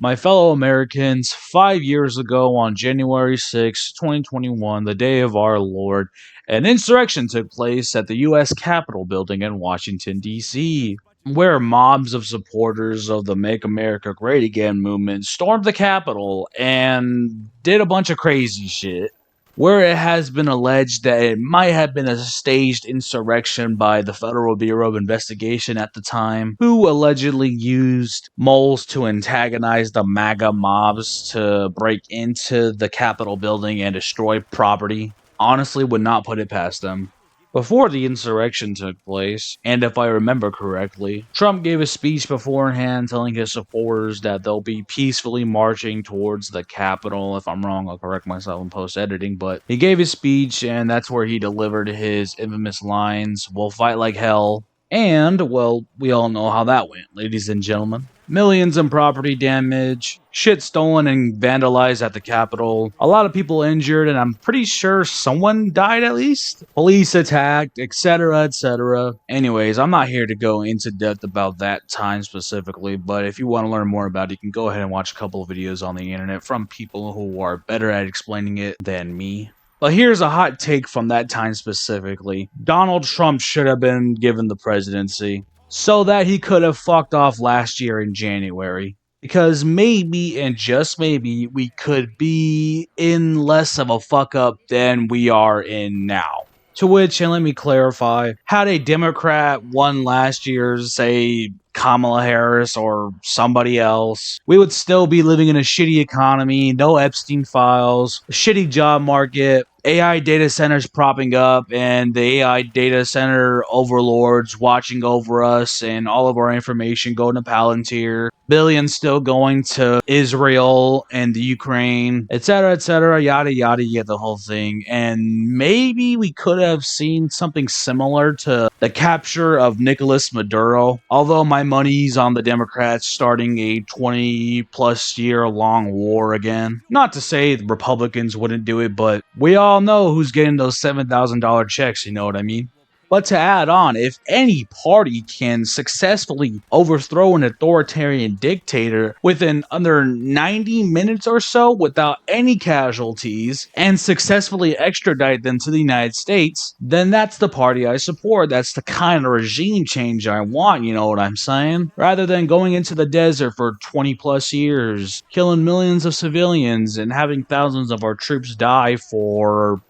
My fellow Americans, 5 years ago on January 6, 2021, the day of our Lord, an insurrection took place at the U.S. Capitol building in Washington, D.C., where mobs of supporters of the Make America Great Again movement stormed the Capitol and did a bunch of crazy shit, where it has been alleged that it might have been a staged insurrection by the Federal Bureau of Investigation at the time, who allegedly used moles to antagonize the MAGA mobs to break into the Capitol building and destroy property. Honestly, would not put it past them. Before the insurrection took place, and if I remember correctly, Trump gave a speech beforehand telling his supporters that they'll be peacefully marching towards the Capitol. If I'm wrong, I'll correct myself in post-editing, but he gave his speech, and that's where he delivered his infamous lines, "We'll fight like hell." And, well, we all know how that went, ladies and gentlemen. Millions in property damage, shit stolen and vandalized at the Capitol, a lot of people injured, and I'm pretty sure someone died at least. Police attacked, etc., etc. Anyways, I'm not here to go into depth about that time specifically, but if you want to learn more about it, you can go ahead and watch a couple of videos on the internet from people who are better at explaining it than me. But here's a hot take from that time specifically. Donald Trump should have been given the presidency so that he could have fucked off last year in January. Because maybe, and just maybe, we could be in less of a fuck up than we are in now. To which, and let me clarify, had a Democrat won last year, say Kamala Harris or somebody else, we would still be living in a shitty economy, no Epstein files, a shitty job market, AI data centers propping up, and the AI data center overlords watching over us, and all of our information going to Palantir, billions still going to Israel and the Ukraine, etc., yada yada, you get the whole thing. And maybe we could have seen something similar to the capture of Nicolas Maduro, although my money's on the Democrats starting a 20-plus year long war again. Not to say the Republicans wouldn't do it, but we all know who's getting those $7,000 checks, you know what I mean? But to add on, if any party can successfully overthrow an authoritarian dictator within under 90 minutes or so without any casualties and successfully extradite them to the United States, then that's the party I support. That's the kind of regime change I want, you know what I'm saying? Rather than going into the desert for 20 plus years, killing millions of civilians and having thousands of our troops die for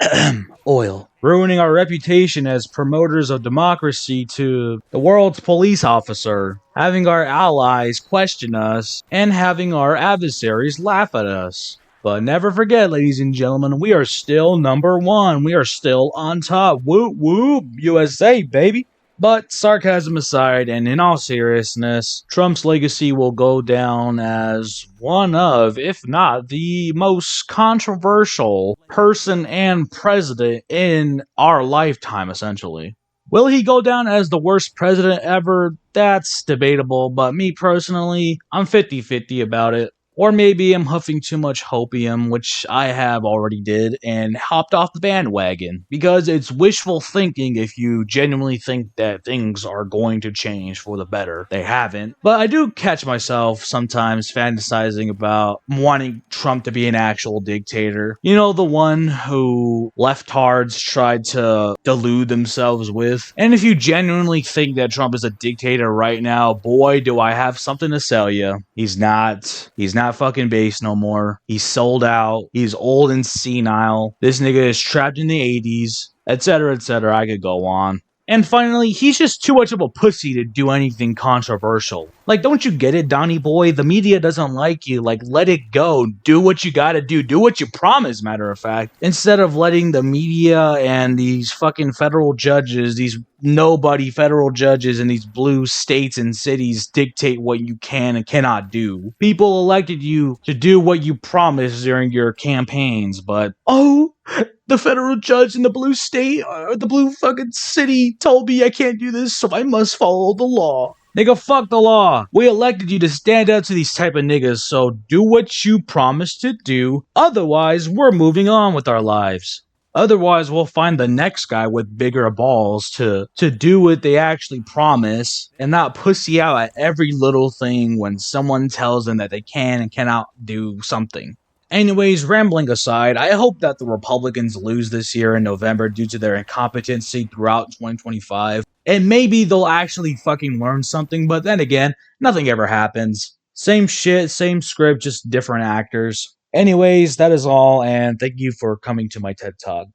oil. Ruining our reputation as promoters of democracy to the world's police officer, having our allies question us, and having our adversaries laugh at us. But never forget, ladies and gentlemen, we are still number one. We are still on top. Whoop whoop, USA, baby. But sarcasm aside, and in all seriousness, Trump's legacy will go down as one of, if not the most controversial person and president in our lifetime, essentially. Will he go down as the worst president ever? That's debatable, but me personally, I'm 50-50 about it. Or maybe I'm huffing too much hopium, which I have already did, and hopped off the bandwagon. Because it's wishful thinking if you genuinely think that things are going to change for the better. They haven't. But I do catch myself sometimes fantasizing about wanting Trump to be an actual dictator. You know, the one who leftards tried to delude themselves with. And if you genuinely think that Trump is a dictator right now, boy, do I have something to sell you. He's not fucking base no more. He's sold out. He's old and senile. This nigga is trapped in the 80s, etc., etc. I could go on. And finally, he's just too much of a pussy to do anything controversial. Like, don't you get it, Donnie boy? The media doesn't like you. Like, let it go. Do what you gotta do. Do what you promise, matter of fact. Instead of letting the media and these fucking federal judges, these nobody federal judges in these blue states and cities dictate what you can and cannot do. People elected you to do what you promised during your campaigns, but, oh, the federal judge in the blue state, or the blue fucking city told me I can't do this, so I must follow the law. Nigga, fuck the law. We elected you to stand up to these type of niggas, so do what you promised to do. Otherwise, we're moving on with our lives. Otherwise, we'll find the next guy with bigger balls to do what they actually promise and not pussy out at every little thing when someone tells them that they can and cannot do something. Anyways, rambling aside, I hope that the Republicans lose this year in November due to their incompetency throughout 2025. And maybe they'll actually fucking learn something, but then again, nothing ever happens. Same shit, same script, just different actors. Anyways, that is all, and thank you for coming to my TED Talk.